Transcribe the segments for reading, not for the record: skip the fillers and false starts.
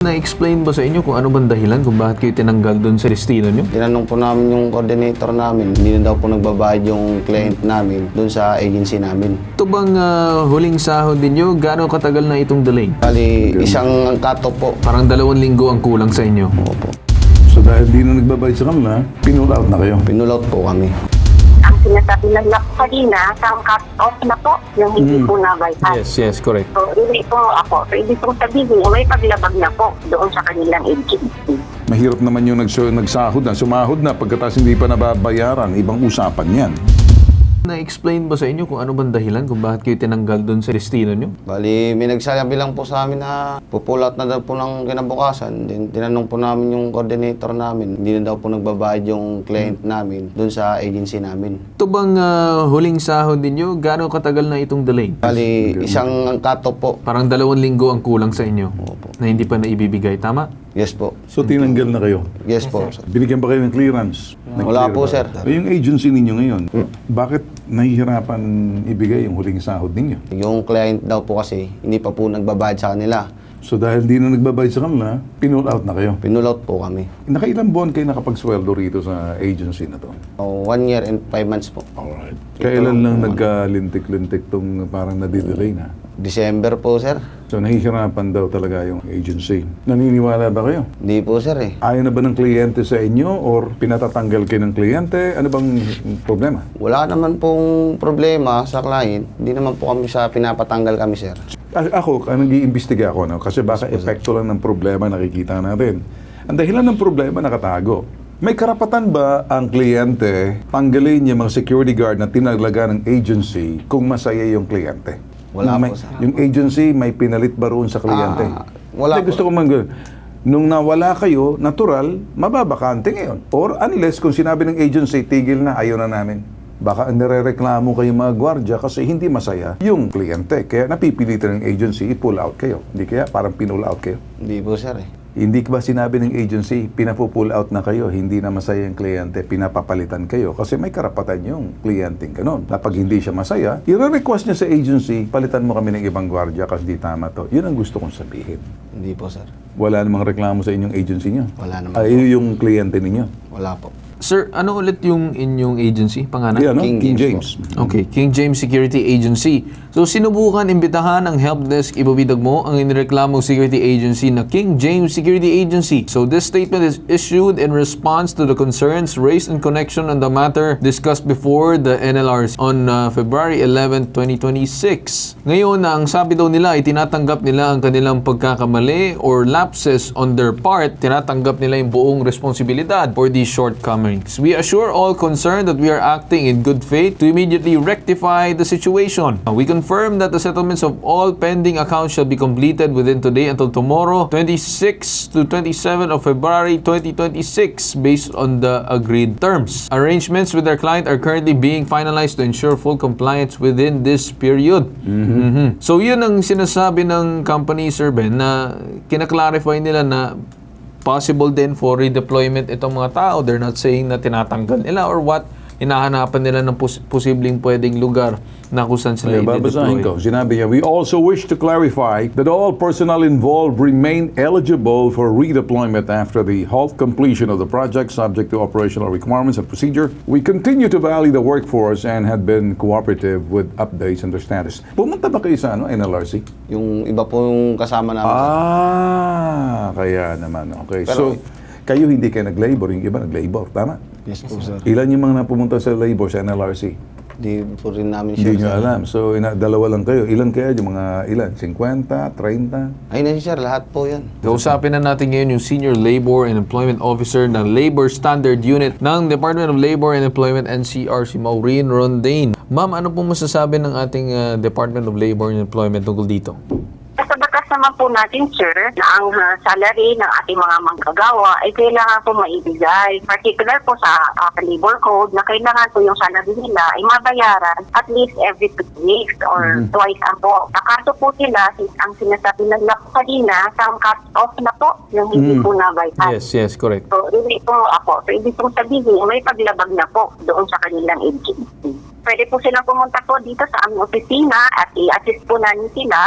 Na-explain ba sa inyo kung ano bang dahilan kung bakit kayo tinanggal doon sa destino nyo? Tinanong po namin yung coordinator namin, hindi na daw po nagbabayad yung client namin doon sa agency namin. Ito bang huling sahod ninyo? Gaano katagal na itong delay? Bali, isang cut-off po. Parang 2 linggo ang kulang sa inyo. Opo. So dahil di na nagbabayad sa kanila, pinull out na kayo. Pinull out po kami. Ang sinasabi lang na kanina, isang cut-off na po, yung hindi po nabayad. Yes, correct. So, hindi po ako. So, ibig pong sabihin, may paglabag na po doon sa kanilang agency. Mahirap naman yung nagsahod na, sumahod na, pagkatapos hindi pa nababayaran, ibang usapan yan. Na-explain ba sa inyo kung ano bang dahilan kung bakit kayo tinanggal doon sa destino nyo? Bali, may nagsabi lang po sa amin na pupull out na daw po ng kinabukasan. Then, tinanong po namin yung coordinator namin, hindi na daw po nagbabayad yung client namin doon sa agency namin. Ito bang huling sahod ninyo? Gaano katagal na itong delay? Bali, isang cut-off po. Parang 2 linggo ang kulang sa inyo na hindi pa naibibigay. Tama? Yes po. So tinanggal na kayo. Yes po. Binigyan ba kayo ng clearance? Wala po, sir. Yung agency ninyo ngayon, bakit nahihirapan ibigay yung huling sahod ninyo? Yung client daw po kasi, hindi pa po nagbabayad sa kanila. So dahil di na nagbabayad sa kanila, pinull out na kayo. Pinull out po kami. Nakailang buwan kayo nakapagsweldo rito sa agency na to? 1 year and 5 months po. Alright. Kailan lang nagkalintik-lintik tong parang nadidelay na? December po, sir. So nahihirapan daw talaga yung agency. Naniniwala ba kayo? Hindi po, sir eh. Ayaw na ba ng kliyente sa inyo or pinatatanggal kayo ng kliyente? Ano bang problema? Wala naman pong problema sa client. Hindi naman po kami sa pinapatanggal kami, sir. Ako, nag-iimbestiga ako, no? Kasi baka epekto lang ng problema nakikita natin. Ang dahilan ng problema nakatago. May karapatan ba ang kliyente tanggalin yung mga security guard na tinaglaga ng agency kung masaya yung kliyente? Wala may, po, sir. yung agency, may pinalit ba roon sa kliyente? Wala Hindi, po. gusto ko nung nawala kayo, natural, mababakante ngayon. Or unless kung sinabi ng agency, tigil na, ayaw na namin. Baka nirereklamo kayo mga gwardya kasi hindi masaya yung kliyente. Kaya napipilitan ng agency, i-pull out kayo. Hindi kaya parang pinull out kayo. Hindi po, sir eh. Hindi ba sinabi ng agency, pinapupull out na kayo, hindi na masaya yung kliyente, pinapapalitan kayo kasi may karapatan yung kliyenteng ganun. Kapag hindi siya masaya, i-request niya sa agency, palitan mo kami ng ibang gwardya kasi di tama to. Yun ang gusto kong sabihin. Hindi po, sir. Wala namang reklamo sa inyong agency niyo? Wala naman Ay, yung kliyente ninyo? Wala po. Sir, ano ulit yung inyong agency? Pangalan? Yeah, no? King King James James. Okay, King James Security Agency. So, sinubukan imbitahan ng helpdesk ibabidag mo ang inireklamong security agency na King James Security Agency. So, this statement is issued in response to the concerns raised in connection on the matter discussed before the NLRC on February 11, 2026. Ngayon, ang sabi daw nila ay tinatanggap nila ang kanilang pagkakamali or lapses on their part. Tinatanggap nila yung buong responsibilidad for these shortcomings. We assure all concerned that we are acting in good faith to immediately rectify the situation. We confirm that the settlements of all pending accounts shall be completed within today until tomorrow, 26 to 27 of February 2026, based on the agreed terms. Arrangements with our client are currently being finalized to ensure full compliance within this period. So yun ang sinasabi ng company, Sir Ben, na kinaklarify nila na possible din for redeployment itong mga tao. They're not saying na tinatanggal nila or what. Hinahanapan nila ng posibleng pwedeng lugar na kung saan sila Babasahin i-deploy. ko. Sinabi niya, we also wish to clarify that all personnel involved remain eligible for redeployment after the halt completion of the project subject to operational requirements and procedure. We continue to value the workforce and had been cooperative with updates and their status. Pumunta ba kayo sa NLRC? Yung iba po yung kasama namin. Kaya naman. Okay. Pero- So, kayo hindi kayo nag-labor, yung iba nag-labor. Tama? Yes po, sir. Ilan yung mga napumunta sa labor sa NLRC? Hindi po rin namin Hindi sure, nyo sir. alam. So, dalawa lang kayo. Ilan kaya yung mga ilan? 50? 30? Ayun na sir, lahat po yan. Kausapin na natin ngayon yung Senior Labor and Employment Officer ng Labor Standard Unit ng Department of Labor and Employment NCR, si Maureen Rondain. Ma'am, ano pong masasabi ng ating Department of Labor and Employment tungkol dito? Sa batas naman po natin, sir, na ang salary ng ating mga manggagawa ay kailangan po maibigay. Particular po sa labor code na kailangan po yung salary nila ay mabayaran at least every 2 weeks or twice a month. Nakaso po sila, ang sinasabi ng kanina, some cut off na po yung hindi po nabayad. Yes, correct. So, hindi po ako. So, ibig pong sabihin, may paglabag na po doon sa kanilang agency. pwede po silang pumunta po dito sa aming opisina at i-assist po namin sila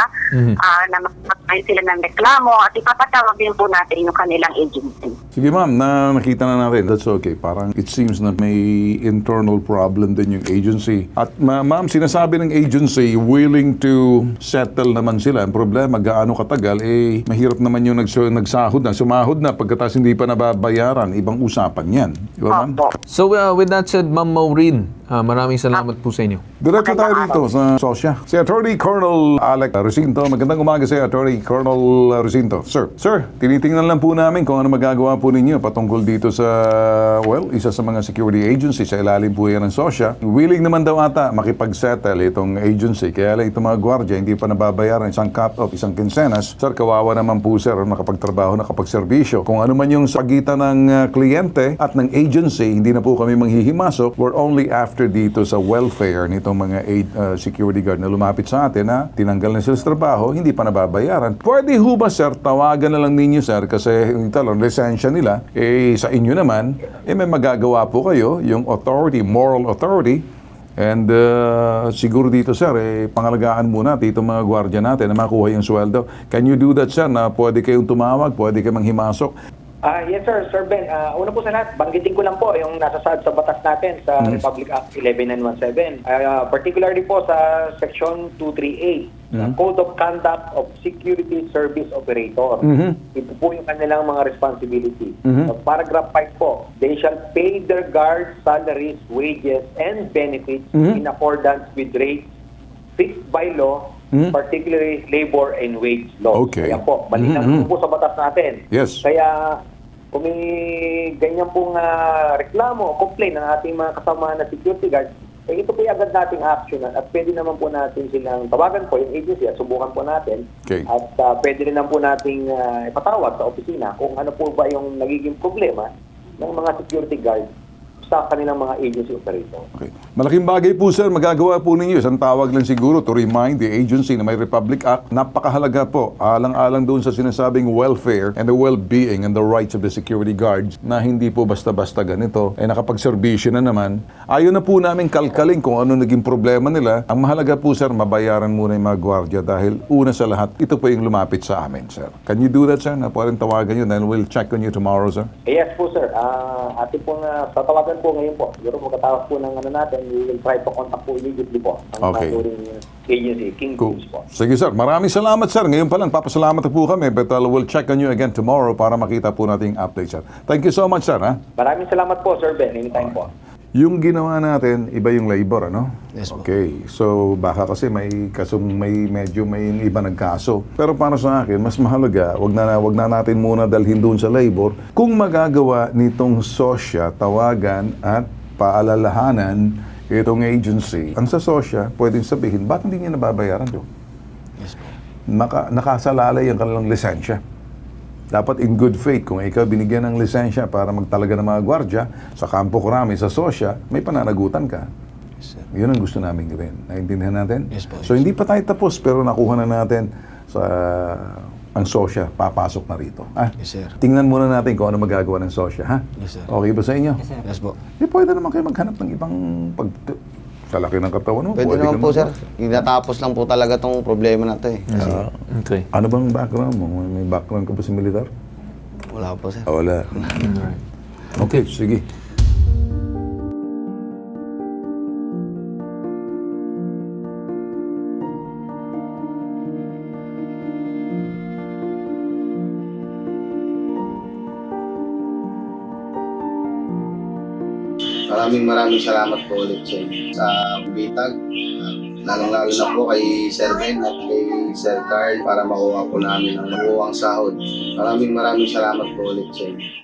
na magpapay sila ng reklamo at ipapatawag din po natin yung kanilang agency. Sige ma'am, nakita na natin. That's okay. Parang it seems na may internal problem din yung agency. At ma'am, sinasabi ng agency willing to settle naman sila. Ang problema, gaano katagal, mahirap naman yung nagsahod na, sumahod na, pagkatapos hindi pa nababayaran. Ibang usapan yan. Di ba ma'am? Opo. So with that said, Ma'am Maureen, maraming salamat po sa inyo. Diretso tayo dito sa Sosya. Si Attorney Colonel Alec Recinto. Magandang umaga sa Attorney Colonel Recinto. Sir, tinitingnan lang po namin kung ano magagawa po ninyo patungkol dito sa, isa sa mga security agency sa ilalim po yan ng Sosya. Willing naman daw ata makipag-settle itong agency. Kaya lang itong mga gwardiya, hindi pa nababayaran isang cut-off, isang kinsenas. Sir, kawawa naman po sir, nakapagtrabaho, nakapagserbisyo. Kung ano man yung sa pagitan ng kliyente at ng agency, hindi na po kami manghihimasok. We're only after dito sa welfare nitong mga security guard na lumapit sa atin na tinanggal na sila sa trabaho, hindi pa nababayaran. Pwede ho ba sir, tawagan na lang ninyo sir kasi yung talong lisensya nila, sa inyo naman, may magagawa po kayo, yung authority, moral authority, and siguro dito sir, pangalagaan muna dito mga gwardiya natin na makuha yung sweldo. Can you do that sir, na pwede kayong tumawag, pwede kayong manghimasok? Yes sir, Sir Ben. Una po sa lahat, banggitin ko lang po yung nasasaad sa batas natin sa Republic Act 11917. Particularly po sa Section 238, Code of Conduct of Security Service Operator. Ito po yung kanilang mga responsibility. Sa paragraph 5 po, they shall pay their guards salaries, wages, and benefits in accordance with rates fixed by law, particularly labor and wage laws. Okay. Kaya po, balikan po sa batas natin. Yes. Kaya kung may ganyan pong reklamo o complaint ng ating mga kasama na security guard, ito po yung agad nating actionan at pwede naman po natin silang tawagan po yung agency at subukan po natin. Okay. At pwede rin naman po nating ipatawag sa opisina kung ano po ba yung nagiging problema ng mga security guard sa kanilang mga agency operator. Okay. Malaking bagay po sir, magagawa po ninyo. Isang tawag lang siguro to remind the agency na may Republic Act. Napakahalaga po, alang-alang doon sa sinasabing welfare and the well-being and the rights of the security guards na hindi po basta-basta ganito. Nakapagserbisyo na naman. Ayaw na po namin kalkaling kung ano naging problema nila. Ang mahalaga po sir, mabayaran muna yung mga gwardiya dahil una sa lahat, ito po yung lumapit sa amin sir. Can you do that sir? Na pwedeng tawagan yun and we'll check on you tomorrow sir? Yes po sir, ating pong tatawagan po ngayon po. Siguro magkatawag po ng natin, we will try to contact po immediately po ang naturing agency, King Cool. James po. Sige sir, maraming salamat sir. Ngayon pa lang, papasalamat po kami but we'll check on you again tomorrow para makita po nating update sir. Thank you so much sir. Ha? Maraming salamat po Sir Ben, anytime po. Yung ginawa natin, iba yung labor, ano? Yes po. Okay. So, baka kasi may iba nagkaso. Pero para sa akin, mas mahalaga, wag na natin muna dalhin doon sa labor. Kung magagawa nitong Sosya, tawagan at paalalahanan itong agency, ang sa Sosya, pwedeng sabihin, bakit hindi niya nababayaran doon? Yes po. Nakasalalay ang kanilang lisensya. Dapat in good faith, kung ikaw binigyan ng lisensya para magtalaga ng mga gwardya sa Campo Crame, sa Sosya, may pananagutan ka. Yes, sir. Yun ang gusto namin gawin. Naintindihan natin? Yes po. So, hindi pa tayo tapos, pero nakuha na natin sa ang Sosya, papasok na rito. Yes, sir. Tingnan muna natin kung ano magagawa ng Sosya, ha? Yes, sir. Okay ba sa inyo? Yes po. Pwede naman kayo maghanap ng ibang sa laki ng katawan mo. Pwede naman ka po sir. Natapos lang po talaga tong problema na to eh. Kasi Okay. Ano bang background mo? May background ka ba sa militar? wala po sir. Wala. Okay, sige. Maraming salamat po ulit sa bitag. Lalong-lalo na po kay Sir Ben at kay Sir Carl para makuha po namin ang makuha ang sahod. Maraming salamat po ulit sa inyo.